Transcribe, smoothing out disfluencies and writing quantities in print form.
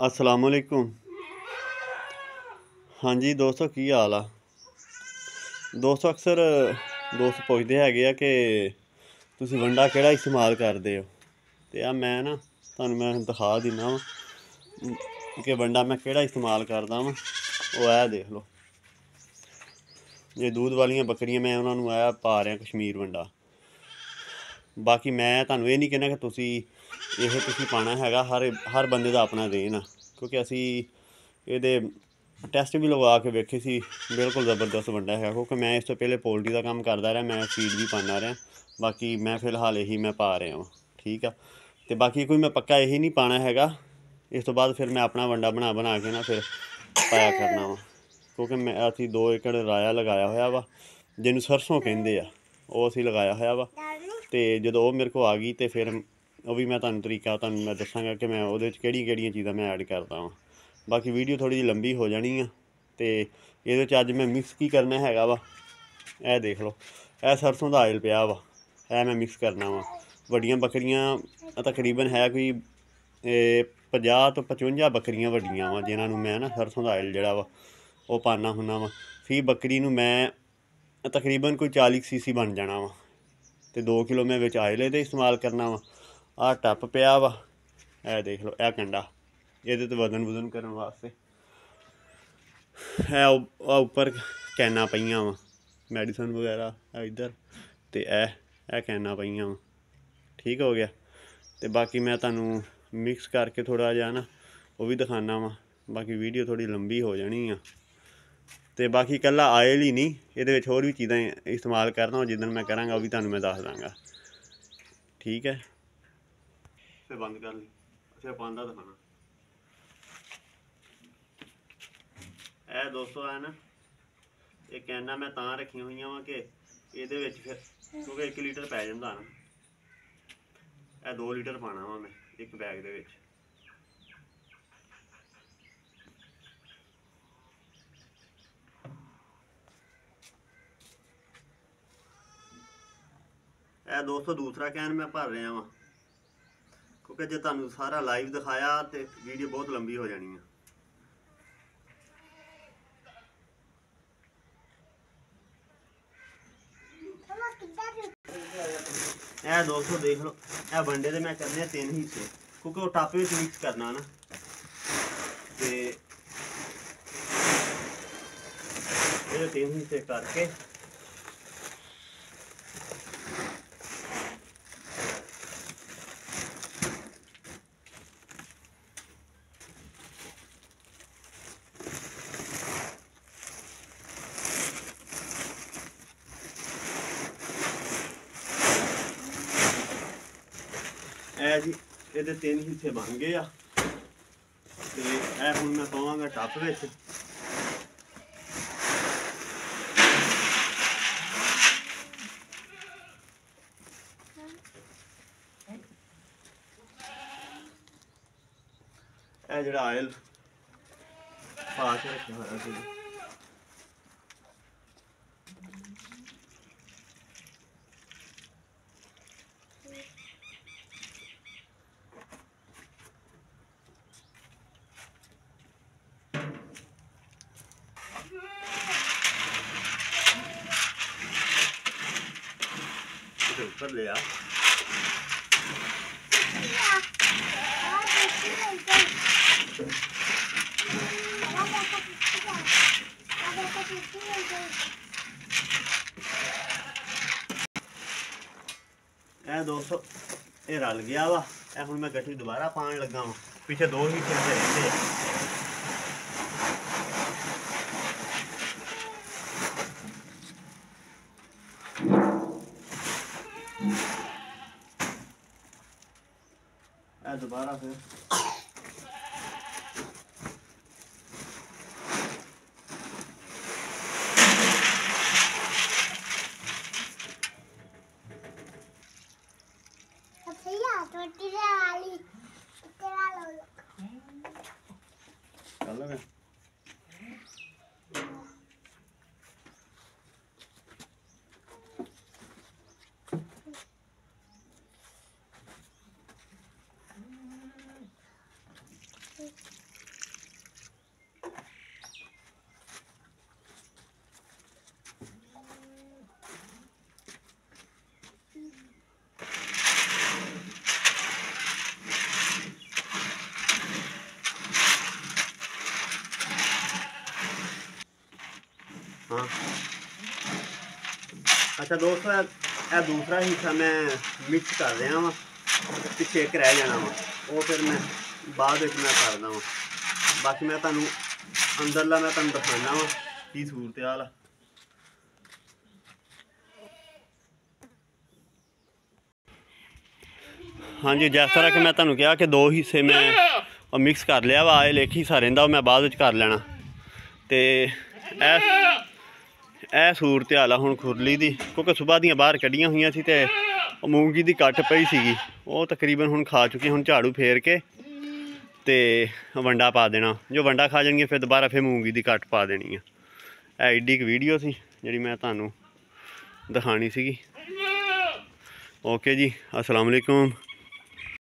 अस्सलाम वालेकुम। हाँ जी दोस्तों, की हाल आ दोस्तों। अक्सर दोस्त पुछते है कि तुसी वंडा किहड़ा इस्तेमाल करदे हो, ते आ मैं ना तुहानूं मैं दिखा दिन्ना वा कि वंडा मैं किहड़ा इस्तेमाल करदा वां। ओह ऐ देख लो, ये दूध वालियां बकरियां मैं उन्हां नूं ऐ पा रिहा कश्मीर वंडा। बाकी मैं तुहानूं ਇਹ ਨਹੀਂ ਕਹਿੰਦਾ कि ਤੁਸੀਂ ਪਾਉਣਾ ਹੈਗਾ। ਹਰ ਬੰਦੇ ਦਾ ਆਪਣਾ ਰੇਨ ਆ, ਕਿਉਂਕਿ ਅਸੀਂ ਇਹਦੇ ਟੈਸਟ ਵੀ ਲਗਵਾ ਕੇ ਵੇਖੇ ਸੀ। ਬਿਲਕੁਲ ਜ਼ਬਰਦਸਤ ਵੰਡਾ ਹੈਗਾ, ਕਿਉਂਕਿ ਮੈਂ ਇਸ ਤੋਂ ਪਹਿਲੇ ਪੋਲਟਰੀ ਦਾ ਕੰਮ ਕਰਦਾ ਰਿਹਾ। ਮੈਂ ਫੀਡ ਵੀ ਪਾਉਂਦਾ ਰਿਹਾ। ਬਾਕੀ ਮੈਂ ਫਿਲਹਾਲ ਇਹੀ ਮੈਂ ਪਾ ਰਿਹਾ ਵਾਂ, ਠੀਕ ਆ। ਅਤੇ ਬਾਕੀ ਕੋਈ ਮੈਂ ਪੱਕਾ ਇਹੀ ਨਹੀਂ ਪਾਉਣਾ ਹੈਗਾ। ਇਸ ਤੋਂ ਬਾਅਦ ਫਿਰ ਮੈਂ ਆਪਣਾ ਵੰਡਾ ਬਣਾ ਕੇ ਨਾ ਫਿਰ ਪਾਇਆ ਕਰਨਾ ਵਾ, ਕਿਉਂਕਿ ਅਸੀਂ 2 ਏਕੜ ਰਾਇਆ ਲਗਾਇਆ ਹੋਇਆ ਵਾ, ਜਿਹਨੂੰ ਸਰਸੋਂ ਕਹਿੰਦੇ ਆ। ਉਹ ਅਸੀਂ ਲਗਾਇਆ ਹੋਇਆ ਵਾ, ਅਤੇ ਜਦੋਂ ਉਹ ਮੇਰੇ ਕੋਲ ਆ ਗਈ ਤਾਂ ਫਿਰ ਉਹ ਵੀ ਮੈਂ ਤੁਹਾਨੂੰ ਮੈਂ ਦੱਸਾਂਗਾ ਕਿ ਮੈਂ ਉਹਦੇ 'ਚ ਕਿਹੜੀਆਂ ਚੀਜ਼ਾਂ ਮੈਂ ਐਡ ਕਰਦਾ ਵਾਂ। ਬਾਕੀ ਵੀਡੀਓ ਥੋੜ੍ਹੀ ਜਿਹੀ ਲੰਬੀ ਹੋ ਜਾਣੀ ਆ, ਅਤੇ ਇਹਦੇ 'ਚ ਅੱਜ ਮੈਂ ਮਿਕਸ ਕੀ ਕਰਨਾ ਹੈਗਾ ਵਾ। ਇਹ ਦੇਖ ਲਓ, ਇਹ ਸਰਸੋਂ ਦਾ ਆਇਲ ਪਿਆ ਵਾ, ਇਹ ਮੈਂ ਮਿਕਸ ਕਰਨਾ ਵਾ। ਵੱਡੀਆਂ ਬੱਕਰੀਆਂ ਤਕਰੀਬਨ ਹੈ ਕੋਈ 50 ਤੋਂ 55 ਬੱਕਰੀਆਂ ਵੱਡੀਆਂ ਵਾ, ਜਿਨ੍ਹਾਂ ਨੂੰ ਮੈਂ ਨਾ ਸਰਸੋਂ ਦਾ ਆਇਲ ਜਿਹੜਾ ਵਾ ਉਹ ਪਾਉਂਦਾ ਹੁੰਦਾ ਵਾ। ਫੀ ਬੱਕਰੀ ਨੂੰ ਮੈਂ ਤਕਰੀਬਨ ਕੋਈ 40 cc ਬਣ ਜਾਣਾ ਵਾ, ਅਤੇ 2 ਕਿਲੋ ਮੈਂ ਵਿੱਚ ਆਇਲ ਇਹਦੇ ਇਸਤੇਮਾਲ ਕਰਨਾ ਵਾ। ਆਹ ਟੱਪ ਪਿਆ ਵਾ, ਇਹ ਦੇਖ ਲਓ, ਇਹ ਕੰਡਾ ਇਹਦੇ 'ਤੇ ਵਜ਼ਨ ਕਰਨ ਵਾਸਤੇ। ਇਹ ਉੱਪਰ ਕੈਨਾਂ ਪਈਆਂ ਵਾ ਮੈਡੀਸਨ ਵਗੈਰਾ ਇੱਧਰ, ਅਤੇ ਇਹ ਕੈਨਾਂ ਪਈਆਂ ਵਾ। ਠੀਕ ਹੋ ਗਿਆ। ਅਤੇ ਬਾਕੀ ਮੈਂ ਤੁਹਾਨੂੰ ਮਿਕਸ ਕਰਕੇ ਥੋੜ੍ਹਾ ਜਿਹਾ ਨਾ ਉਹ ਵੀ ਦਿਖਾਉਂਦਾ ਵਾ। ਬਾਕੀ ਵੀਡੀਓ ਥੋੜ੍ਹੀ ਲੰਬੀ ਹੋ ਜਾਣੀ ਆ। ਅਤੇ ਬਾਕੀ ਇਕੱਲਾ ਆਇਲ ਹੀ ਨਹੀਂ, ਇਹਦੇ ਵਿੱਚ ਹੋਰ ਵੀ ਚੀਜ਼ਾਂ ਇਸਤੇਮਾਲ ਕਰਨਾ। ਉਹ ਜਿੱਦਣ ਮੈਂ ਕਰਾਂਗਾ ਉਹ ਵੀ ਤੁਹਾਨੂੰ ਮੈਂ ਦੱਸ ਦਾਂਗਾ, ਠੀਕ ਹੈ। ਫਿਰ ਬੰਦ ਕਰ ਲਈ, ਅੱਛਾ ਪਾਉਂਦਾ ਦਿਖਾਣਾ। ਇਹ ਦੋਸਤੋ ਹੈ ਨਾ, ਇਹ ਕੈਨਾਂ ਮੈਂ ਤਾਂ ਰੱਖੀਆਂ ਹੋਈਆਂ ਵਾ ਕਿ ਇਹਦੇ ਵਿੱਚ ਫਿਰ ਕਿਉਂਕਿ 1 ਲੀਟਰ ਪੈ ਜਾਂਦਾ ਨਾ, ਇਹ 2 ਲੀਟਰ ਪਾਉਣਾ ਵਾ ਮੈਂ ਇੱਕ ਬੈਗ ਦੇ ਵਿੱਚ। ਇਹ ਦੋਸਤੋ ਦੂਸਰਾ ਕੈਨ ਮੈਂ ਭਰ ਰਿਹਾ ਵਾਂ, ਕਿਉਂਕਿ ਜੇ ਤੁਹਾਨੂੰ ਸਾਰਾ ਲਾਈਵ ਦਿਖਾਇਆ ਤਾਂ ਵੀਡੀਓ ਬਹੁਤ ਲੰਬੀ ਹੋ ਜਾਣੀ ਆ। ਇਹ ਦੋਸਤੋ ਦੇਖ ਲਓ, ਇਹ ਵੰਡੇ ਦੇ ਮੈਂ ਕਰਨੇ 3 ਹਿੱਸੇ, ਕਿਉਂਕਿ ਉਹ ਟੱਪ ਵਿੱਚ ਮਿਕਸ ਕਰਨਾ ਨਾ। ਅਤੇ ਇਹਦੇ 3 ਹਿੱਸੇ ਕਰਕੇ ਇਹ ਜੀ ਇਹਦੇ 3 ਹਿੱਸੇ ਬਣ ਗਏ ਆ। ਅਤੇ ਇਹ ਹੁਣ ਮੈਂ ਪਾਵਾਂਗਾ ਟੱਪ ਵਿੱਚ। ਇਹ ਜਿਹੜਾ ਆਇਲ ਪਾ ਕੇ ਰੱਖਿਆ ਹੋਇਆ ਸੀ, ਉੱਪਰ ਲਿਆ। ਇਹ ਦੋਸਤੋ ਇਹ ਰਲ ਗਿਆ ਵਾ। ਇਹ ਹੁਣ ਮੈਂ ਗੱਠੀ ਦੁਬਾਰਾ ਪਾਉਣ ਲੱਗਾ ਵਾਂ, ਪਿੱਛੇ 2 ਹਿੱਸੇ ਰਹਿੰਦੇ ਆ। ਇਹ ਦੁਬਾਰਾ ਫਿਰ ਚੱਲ ਰਿਹਾ। हाँ अच्छा दोस्तों, यह दूसरा हिस्सा मैं मिक्स कर रहा वा, पिछे एक रह जाना वा, वो फिर मैं बाद में करदा वा। बाकी मैं तुहानू अंदरला मैं तुहानू दिखाना वा की सूरत हाल। हाँ जी, जिस तरह कि मैं तुहानू कहा कि 2 हिस्से मैं मिक्स कर लिया वा, एक हिस्सा रहिंदा मैं बाद विच कर लेना। तो यह सूरत हाल हुण खुरली दी, क्योंकि सुबह दियां बाहर कड्डियां हुई सी ते मूंगी दी कट पई सीगी, वो तकरीबन हुण खा चुकी। हुण झाड़ू फेर के ते वंडा पा देना, जो वंडा खा जाएंगे फिर दोबारा फिर मूंगी दी कट पा देनी है। एडी एक वीडियो सी जिहड़ी मैं तुहानू दिखानी सीगी। ओके जी, अस्सलाम वालेकुम।